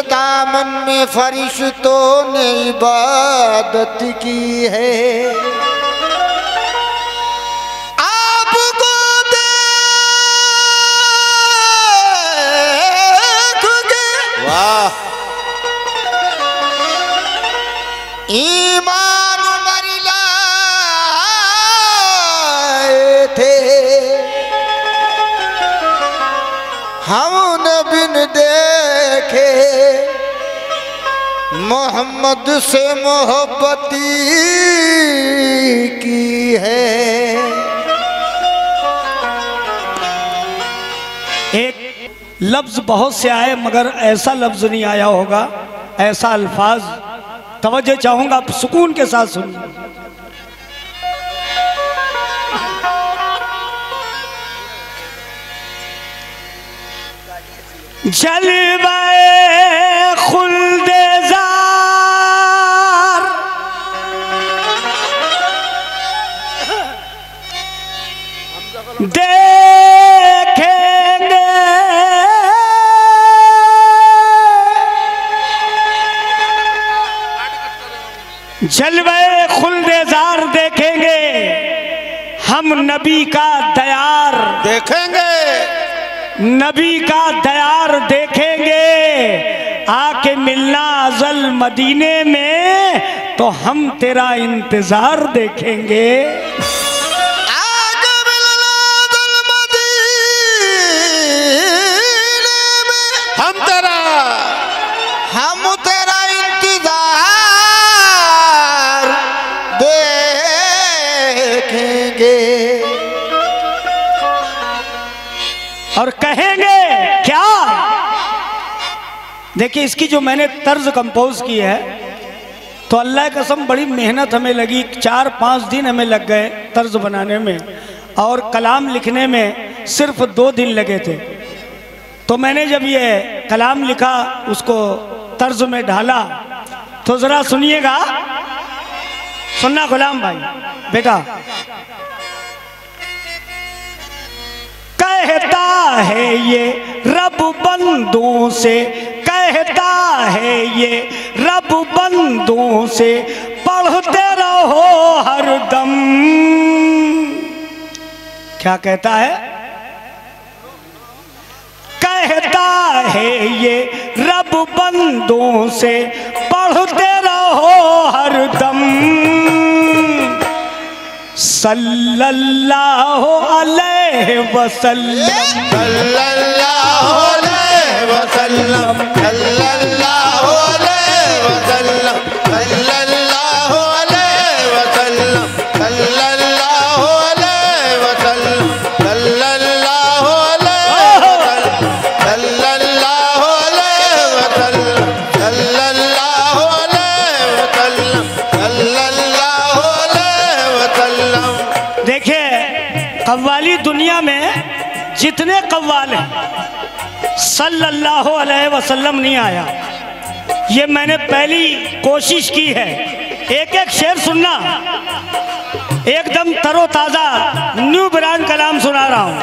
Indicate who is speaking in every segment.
Speaker 1: दामन में फरिश्तों ने इबादत की है। आपको देखोगे वाह ईमान उमर लाए थे, हम बिन देखे मोहम्मद से मोहब्बती की है।
Speaker 2: एक लफ्ज बहुत से आए मगर ऐसा लफ्ज नहीं आया होगा, ऐसा अल्फाज। तवज्जो चाहूंगा, आप सुकून के साथ सुनिए। जलवाए खुल्दे ज़ार देखेंगे, जलवाए खुल्दे ज़ार देखेंगे, हम नबी का दयार
Speaker 1: देखेंगे,
Speaker 2: नबी का दयार देखेंगे। आके मिलना अज़ल मदीने में तो हम तेरा इंतजार देखेंगे।
Speaker 1: आके मिलना अज़ल मदीने में हम तेरा इंतजार देखेंगे।
Speaker 2: और कहेंगे क्या? देखिए, इसकी जो मैंने तर्ज कंपोज की है तो अल्लाह की कसम बड़ी मेहनत हमें लगी। 4-5 दिन हमें लग गए तर्ज बनाने में, और कलाम लिखने में सिर्फ 2 दिन लगे थे। तो मैंने जब ये कलाम लिखा, उसको तर्ज में ढाला, तो जरा सुनिएगा, सुनना गुलाम भाई बेटा। कहता है ये रब बंदों से, कहता है ये रब बंदों से, पढ़ते रहो हर दम। क्या कहता है? कहता है ये रब बंदों से, पढ़ते रहो हर दम। सल्लल्लाहु अलैहि वसल्लम,
Speaker 1: सल्लल्लाहु अलैहि वसल्लम, सल्लल्लाहु अलैहि वसल्लम, सल्लल्लाहु अलैहि वसल्लम, सल्लल्लाहु अलैहि वसल्लम, सल्लल्लाहु अलैहि वसल्लम, सल्लल्लाहु अलैहि वसल्लम, सल्लल्लाहु अलैहि वसल्लम, सल्लल्लाहु अलैहि वसल्लम।
Speaker 2: देखिए, कव्वाली दुनिया में जितने कव्वाल हैं, सल्लल्लाहु अलैहि वसल्लम नहीं आया। ये मैंने पहली कोशिश की है। एक एक शेर सुनना, एकदम तरोताज़ा न्यू ब्रांड कलाम सुना रहा हूँ।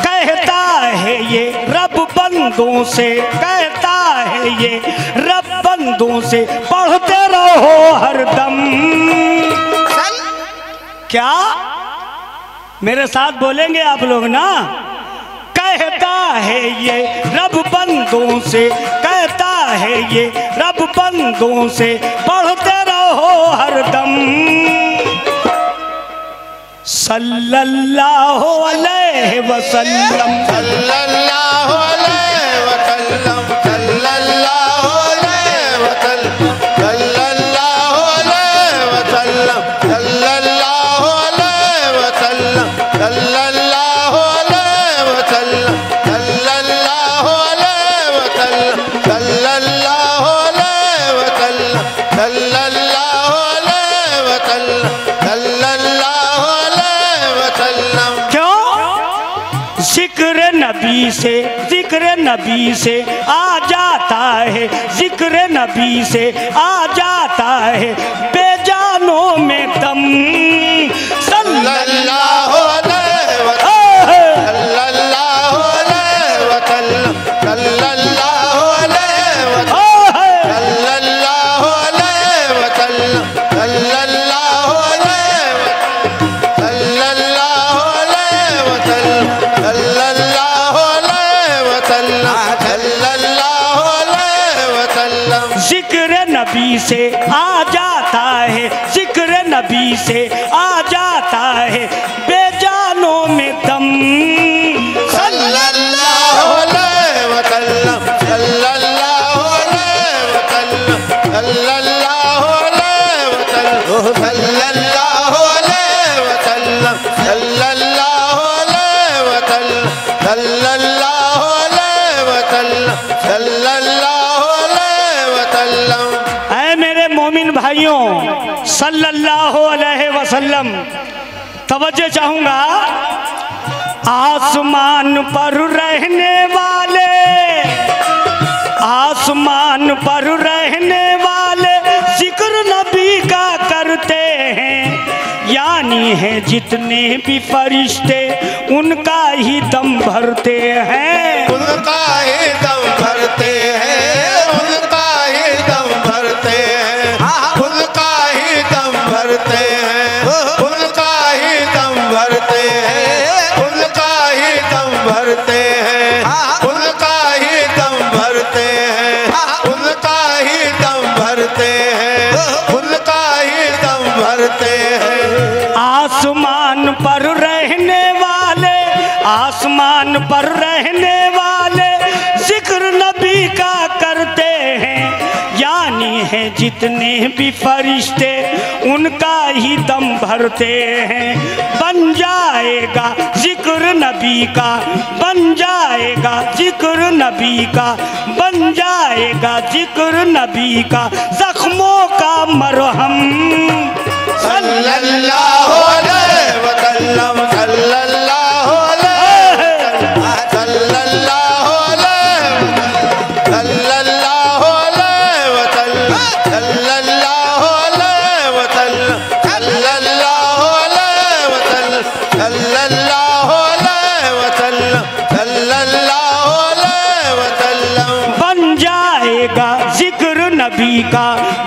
Speaker 2: कहता है ये रब बंदों से, कहता है ये रब बंदों से, पढ़ते रहो हरदम। क्या मेरे साथ बोलेंगे आप लोग ना? कहता है ये रब बंदों से, कहता है ये रब बंदों से, पढ़ते रहो हरदम। सल्लल्लाहु अलैहि वसल्लम,
Speaker 1: सल्लल्लाहु अलैहि वसल्लम, सल्लल्लाहु अलैहि वसल्लम, सल्लल्लाहु अलैहि वसल्लम, सल्लल्लाहु अलैहि वसल्लम, सल्लल्लाहु अलैहि वसल्लम, सल्लल्लाहु अलैहि वसल्लम, सल्लल्लाहु अलैहि वसल्लम, सल्लल्लाहु अलैहि वसल्लम, सल्लल्लाहु अलैहि वसल्लम।
Speaker 2: क्यों? जिक्र नबी से, जिक्र नबी से आ जाता है, जिक्र नबी से आ जाता है बेजानों में दम।
Speaker 1: सल्लल्लाहु अलैहि वसल्लम, सल्लल्लाहु अलैहि वसल्लम, सल्लल्लाहु
Speaker 2: जिक्र नबी से आ जाता है, जिक्र नबी से आ जाता है बेजानों में दम।
Speaker 1: सल्लल्लाहु अलैहि वसल्लम, सल्लल्लाहु अलैहि वसल्लम, सल्लल्लाहु अलैहि वसल्लम, सल्लल्लाहु अलैहि वसल्लम, सल्लल्लाहु अलैहि वसल्लम, सल्लल्लाहु अलैहि वसल्लम, सल्लल्लाहु अलैहि वसल्लम।
Speaker 2: ऐ मेरे मोमिन भाइयों, सल्लल्लाहु अलैहि वसल्लम, तवज्जो चाहूंगा। आसमान पर रहने वाले, आसमान पर रहने वाले जिक्र नबी का करते हैं, यानी है जितने भी फरिश्ते उनका ही दम भरते हैं,
Speaker 1: उनका ही दम भरते हैं, उनका ही दम भरते हैं, उनका ही दम भरते हैं, उनका ही दम भरते हैं, उनका ही दम भरते हैं, उनका ही दम भरते हैं, उनका ही दम भरते हैं, उनका ही दम भरते हैं।
Speaker 2: आसमान पर रहने वाले, आसमान पर रहने वाले जिक्र नबी का करते हैं, यानी है जितने भी फरिश्ते उनका ही दम भरते हैं। बन जाएगा जिक्र नबी का, बन जाएगा जिक्र नबी का, बन जाएगा जिक्र नबी का जख्मों का मरहम।
Speaker 1: सल्लल्लाहु अलैहि वसल्लम, सल्लल्लाहु अलैहि वसल्लम, सल्लल्लाहु अलैहि वसल्लम, सल्लल्लाहु अलैहि वसल्लम, सल्लल्लाहु अलैहि वसल्लम, सल्लल्लाहु अलैहि वसल्लम, सल्लल्लाहु अलैहि वसल्लम, सल्लल्लाहु अलैहि वसल्लम।
Speaker 2: बन जाएगा जिक्र नबी का,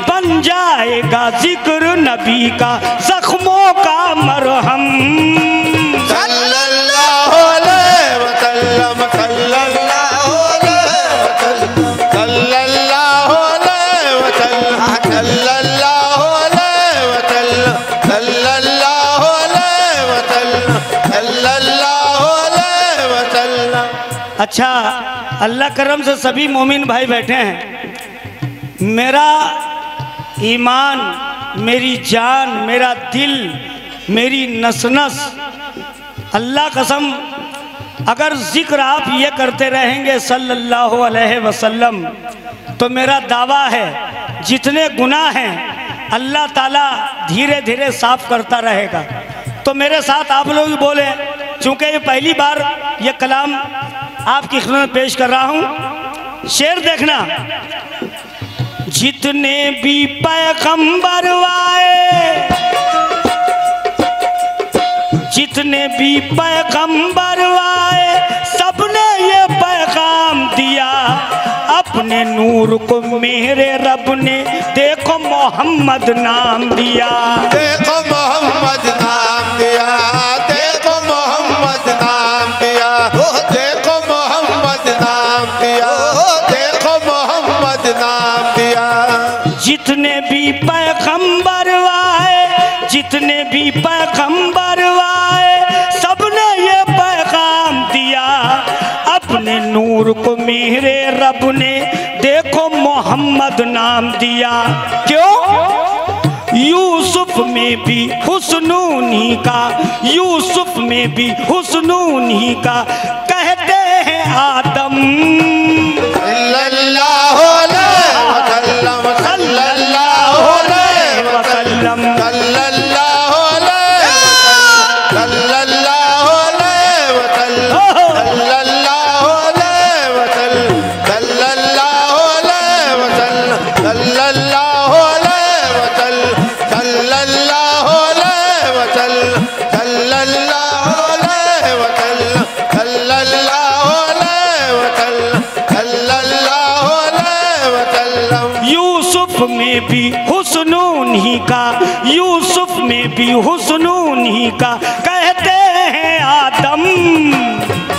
Speaker 2: बन जाएगा जिक्र नबी का जख्मों का मरहम।
Speaker 1: सल्लल्लाहु अलैहि वसल्लम, सल्लल्लाहु अलैहि वसल्लम, सल्लल्लाहु अलैहि वसल्लम, सल्लल्लाहु अलैहि वसल्लम, सल्लल्लाहु अलैहि वसल्लम, सल्लल्लाहु अलैहि वसल्लम।
Speaker 2: अच्छा, अल्लाह करम से सभी मोमिन भाई बैठे हैं। मेरा ईमान, मेरी जान, मेरा दिल, मेरी नस नस, अल्लाह कसम, अगर जिक्र आप ये करते रहेंगे सल्लल्लाहु अलैहि वसल्लम, तो मेरा दावा है जितने गुनाह हैं अल्लाह ताला धीरे धीरे साफ करता रहेगा। तो मेरे साथ आप लोग बोले, चूँकि ये पहली बार ये कलाम आपकी खिदमत में पेश कर रहा हूँ। शेर देखना, जितने भी पैगंबर आए, जितने भी पैगंबर आए, सबने ये पैगाम दिया, अपने नूर को मेरे रब ने देखो मोहम्मद नाम दिया,
Speaker 1: देखो मोहम्मद नाम दिया, देखो मोहम्मद नाम दिया, देखो मोहम्मद नाम दिया, देखो मोहम्मद नाम दिया।
Speaker 2: जितने भी पैगंबर आए, जितने भी पैगंबर आए, सबने ये पैगाम दिया, अपने नूर को मेरे रब ने देखो मोहम्मद नाम दिया। क्यों? यूसुफ में भी हुस्नूनी का, यूसुफ में भी हुस्नूनी का कहते हैं आदम।
Speaker 1: सल्लल्लाहु अलैहि वसल्लम, सल्लल्लाहु अलैहि वसल्लम, सल्लल्लाहु अलैहि वसल्लम, सल्लल्लाहु अलैहि वसल्लम, सल्लल्लाहु अलैहि वसल्लम, सल्लल्लाहु अलैहि वसल्लम, सल्लल्लाहु अलैहि वसल्लम, सल्लल्लाहु अलैहि वसल्लम, सल्लल्लाहु अलैहि वसल्लम, सल्लल्लाहु अलैहि वसल्लम, सल्लल्लाहु अलैहि वसल्लम।
Speaker 2: यूसुफ में भी हुस्नून ही का, यूसुफ में भी हुस्नून ही का कहते हैं आदम।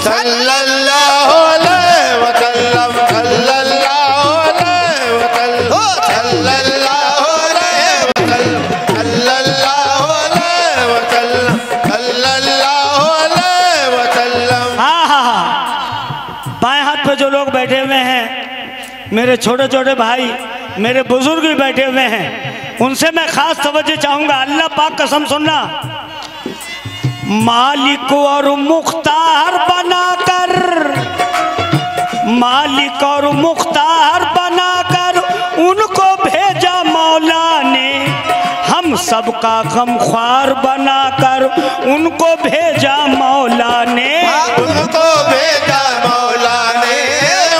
Speaker 1: सल्लल्लाहु अलैहि वसल्लम, सल्लल्लाहु अलैहि वसल्लम,
Speaker 2: मेरे छोटे छोटे भाई, मेरे बुजुर्ग भी बैठे हुए हैं, उनसे मैं खास तवज्जो चाहूँगा। अल्लाह पाक कसम सुनना, मालिक और मुख्तार बनाकर, मालिक और मुख्तार बनाकर उनको भेजा मौला ने, हम सबका गमख्वार बनाकर उनको भेजा मौला ने,
Speaker 1: उनको भेजा मौला ने,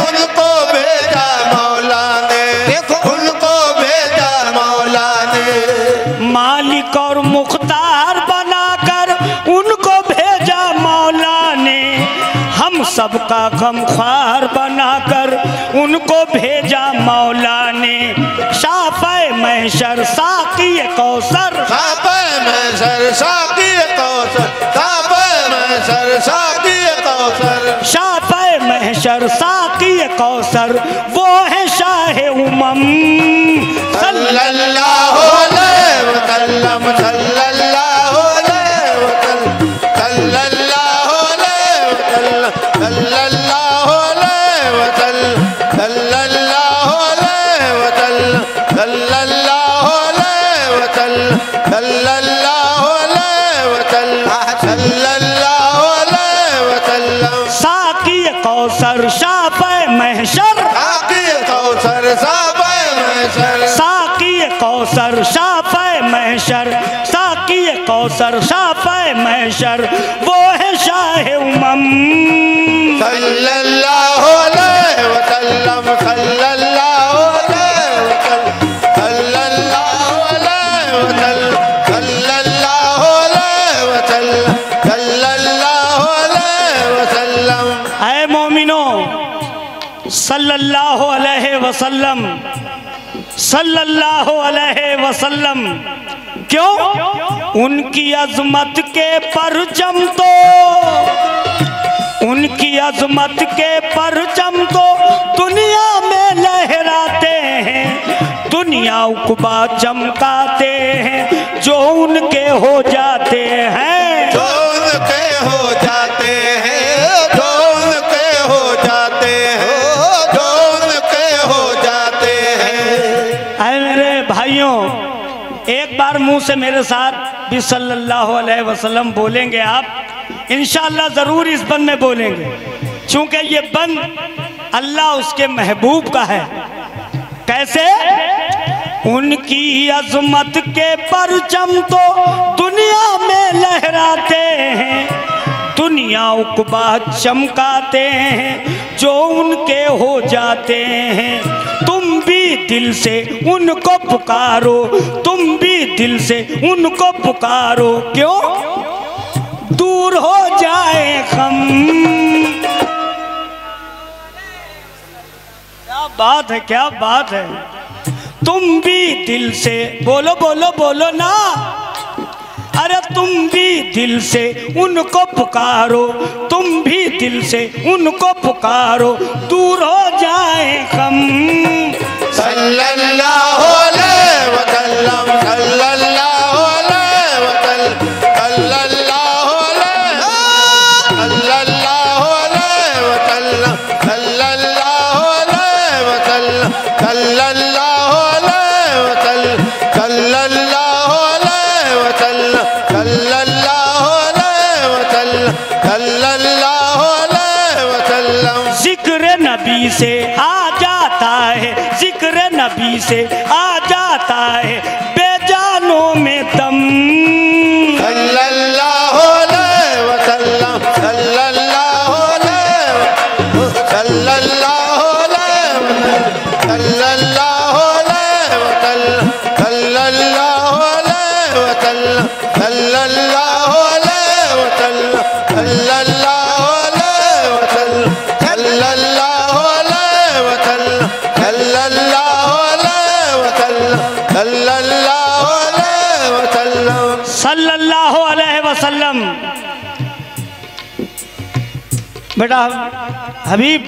Speaker 1: उनको भेजा मौला ने, देखो उनको भेजा मौला ने।
Speaker 2: मालिक और मुख्तार बनाकर उनको भेजा मौला ने, हम सबका गमख्वार बनाकर उनको भेजा मौला ने। शाफ़े महशर साक़ी कौसर,
Speaker 1: शाफ़े महशर साक़ी कौसर, शाफ़े महशर साक़ी कौसर,
Speaker 2: शाफ़े महशर साक़ी कौसर, वो है शाह उमम
Speaker 1: सल्लल्लाहु अलैहि वसल्लम, सल्लल्लाहु अलैहि वसल्लम, सल्लल्लाहु अलैहि वसल्लम, सल्लल्लाहु अलैहि वसल्लम, सल्लल्लाहु अलैहि वसल्लम, सल्लल्लाहु अलैहि वसल्लम, सल्लल्लाहु अलैहि वसल्लम, सल्लल्लाहु अलैहि वसल्लम।
Speaker 2: साक़ी कौसर शाफ़े महशर,
Speaker 1: साक़ी कौसर शाफ़े महशर,
Speaker 2: साक़ी कौसर शाफ़े महशर, साक़ी कौसर शाफ़े महशर, वो है शाह उमम
Speaker 1: सल्लल्लाहु अलैहि वसल्लम, सल्लल्लाहु अलैहि वसल्लम, सल्लल्लाहु अलैहि वसल्लम, सल्लल्लाहु अलैहि वसल्लम, सल्लल्लाहु अलैहि वसल्लम।
Speaker 2: ऐ मोमिनो, सल्लल्लाहु अलैहि वसल्लम, सल्लल्लाहु अलैहि वसल्लम। क्यों? उनकी अजमत के परचम तो, उनकी अजमत के परचम तो दुनिया में लहराते हैं, दुनिया उकबा चमकाते हैं जो उनके हो जाते हैं,
Speaker 1: जो उनके हो जाते हैं, जो उनके हो जाते हैं, जो उनके हो जाते हैं।
Speaker 2: ऐ मेरे भाइयों, एक बार मुंह से मेरे साथ भी सल्लल्लाहु अलैहि वसल्लम बोलेंगे आप, इंशाअल्लाह ज़रूर इस बंद में बोलेंगे, क्योंकि ये बंद अल्लाह उसके महबूब का है। कैसे? उनकी अजमत के परचम तो दुनिया में लहराते हैं, दुनिया उकबा चमकाते हैं जो उनके हो जाते हैं। तुम भी दिल से उनको पुकारो, तुम भी दिल से उनको पुकारो, क्यों? दूर हो जाए हम। क्या बात है, क्या बात है। तुम भी दिल से बोलो, बोलो, बोलो ना। अरे तुम भी दिल से उनको पुकारो, तुम भी दिल से उनको पुकारो, दूर हो जाए हम।
Speaker 1: सल्लल्लाहु अलैहि वसल्लम, सल्लल्लाहु अलैहि वसल्लम, सल्लल्लाहु अलैहि, सल्लल्लाहु अलैहि वसल्लम, सल्लल्लाहु अलैहि वसल्लम, सल्लल्लाहु अलैहि वसल्लम, सल्लल्लाहु अलैहि वसल्लम, सल्लल्लाहु अलैहि वसल्लम, सल्लल्लाहु अलैहि वसल्लम।
Speaker 2: जिक्र नबी से आ जाता है, जिक्र नबी से आ जाता है बेजानों में दम।
Speaker 1: सल्लल्लाहु अलैहि वसल्लम, सल्लल्लाहु अलैहि वसल्लम, सल्लल्लाहु अलैहि वसल्लम, सल्लल्लाहु अलैहि वसल्लम, सल्लल्लाहु अलैहि वसल्लम, सल्लल्लाहु अलैहि वसल्लम, सल्लल्लाहु अलैहि वसल्लम, सल्लल्लाहु अलैहि वसल्लम, सल्लल्लाहु अलैहि वसल्लम, सल्लल्लाहु अलैहि वसल्लम,
Speaker 2: सल्लल्लाहु अलैहि वसल्लम। बेटा हबीब,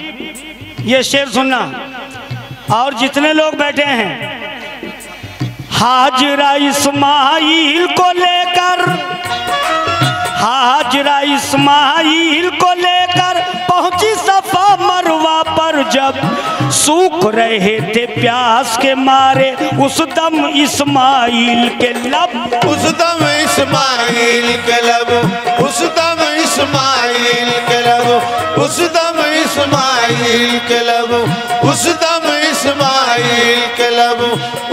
Speaker 2: ये शेर सुनना, और जितने लोग बैठे हैं, हाजरा इस्माइल को लेकर, हाजरा इस्माइल को लेकर पहुंची सफा मरवा पर जब सूख रहे थे प्यास के मारे, उस दम इस्माइल के लब,
Speaker 1: उस दम इस्माइल के लब, उस दम इस्माइल के लब, उस दम इस्माइल के लब, उस दम इस्माइल के लब,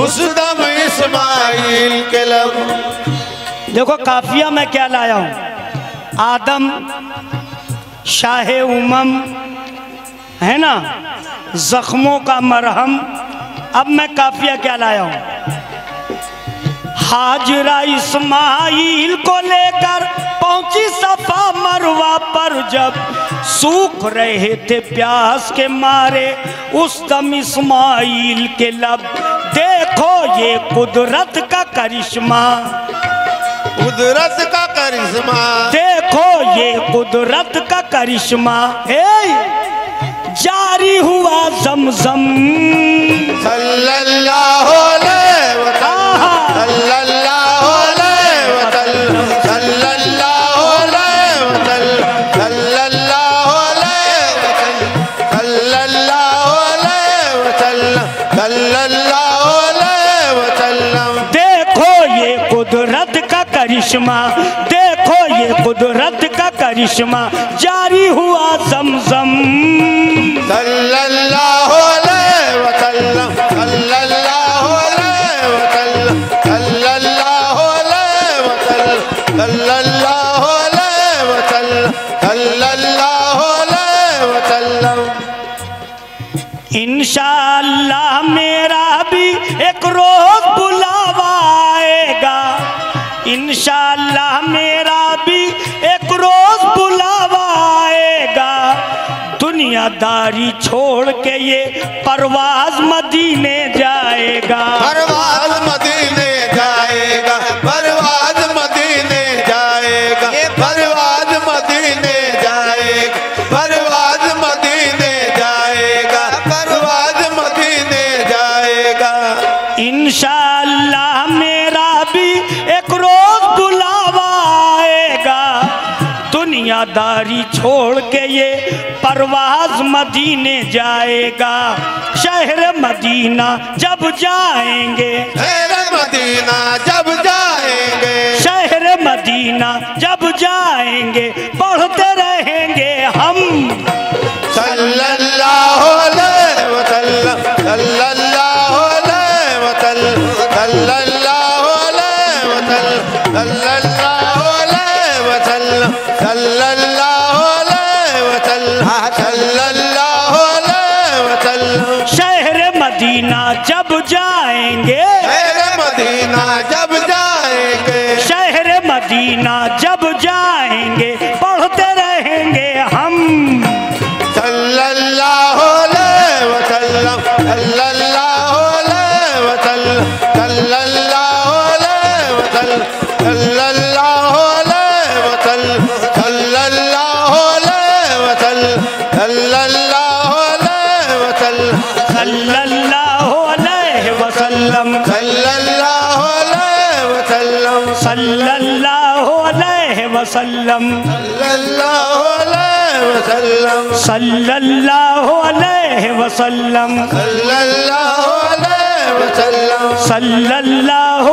Speaker 1: उस दम इस्माइल के लब।
Speaker 2: देखो काफिया मैं क्या लाया हूं, आदम शाहे उमम है ना, जख्मों का मरहम। अब मैं काफिया क्या लाया हूं, हाजरा इस्माइल को लेकर पहुंची सफा मरवा पर जब सूख रहे थे प्यास के मारे, उस दम इस्माइल के लब, देखो ये कुदरत का करिश्मा,
Speaker 1: कुदरत का करिश्मा,
Speaker 2: देखो ये कुदरत का करिश्मा, जारी हुआ ज़मज़म
Speaker 1: सल्लल्लाहु अलैहि वसल्लम, सल्लल्लाहु अलैहि वसल्लम, सल्लल्लाहु अलैहि वसल्लम, सल्लल्लाहु अलैहि वसल्लम, सल्लल्लाहु अलैहि वसल्लम, सल्लल्लाहु अलैहि वसल्लम।
Speaker 2: देखो ये कुदरत का करिश्मा, देखो ये कुदरत का करिश्मा, जारी हुआ ज़मज़म
Speaker 1: सल्लल्लाहु अलैहि वसल्लम, सल्लल्लाहु अलैहि वसल्लम, सल्लल्लाहु अलैहि वसल्लम, सल्लल्लाहु अलैहि वसल्लम, सल्लल्लाहु अलैहि वसल्लम।
Speaker 2: इंशाअल्लाह मेरा भी एक रोज बुलावा आएगा, इंशाअल्लाह मेरा भी एक रोज बुलावा आएगा, दुनियादारी छोड़ के ये परवाज मदीने जाएगा,
Speaker 1: परवाज मदीने जाएगा, परवाज मदीने जाएगा, परवाज मदीने जाएगा, परवाज मदीने जाएगा, परवाज मदीने जाएगा।
Speaker 2: इंशाअल्लाह मेरा भी एक रोज बुलावा आएगा, दुनियादारी छोड़ के ये परवाज मदीने जाएगा, शहर मदीना जब जाएंगे,
Speaker 1: शहर मदीना जब जाएंगे,
Speaker 2: शहर मदीना जब जाएंगे, पढ़ते रहेंगे हम
Speaker 1: सल्लल्लाहु अलैहि वसल्लम, सल्लल्लाहु अलैहि वसल्लम, सल्लल्लाहु अलैहि वसल्लम, सल्लल्लाहु अलैहि वसल्लम, सल्लल्लाहु अलैहि वसल्लम, सल्लल्लाहु अलैहि वसल्लम।
Speaker 2: शहर मदीना जब जाएंगे,
Speaker 1: शहर मदीना जब जाएंगे,
Speaker 2: शहर मदीना जब जाएंगे, पढ़ते रहेंगे हम
Speaker 1: सल्लल्लाहु अलैहि वसल्लम, सल्लल्लाहु अलैहि वसल्लम, सल्लल्लाहु अलैहि वसल्लम, सल्लल्लाहु अलैहि वसल्लम, सल्लल्लाहु अलैहि वसल्लम, सल्लल्लाहु अलैहि वसल्लम,
Speaker 2: सल्लल्लाहु अलैहि वसल्लम,
Speaker 1: सल्लल्लाहु अलैहि वसल्लम,
Speaker 2: सल्लल्लाहु अलैहि वसल्लम,
Speaker 1: सल्लल्लाहु अलैहि वसल्लम,
Speaker 2: सल्लल्लाहु अलैहि वसल्लम,
Speaker 1: सल्लल्लाहु अलैहि वसल्लम,
Speaker 2: सल्लल्लाहु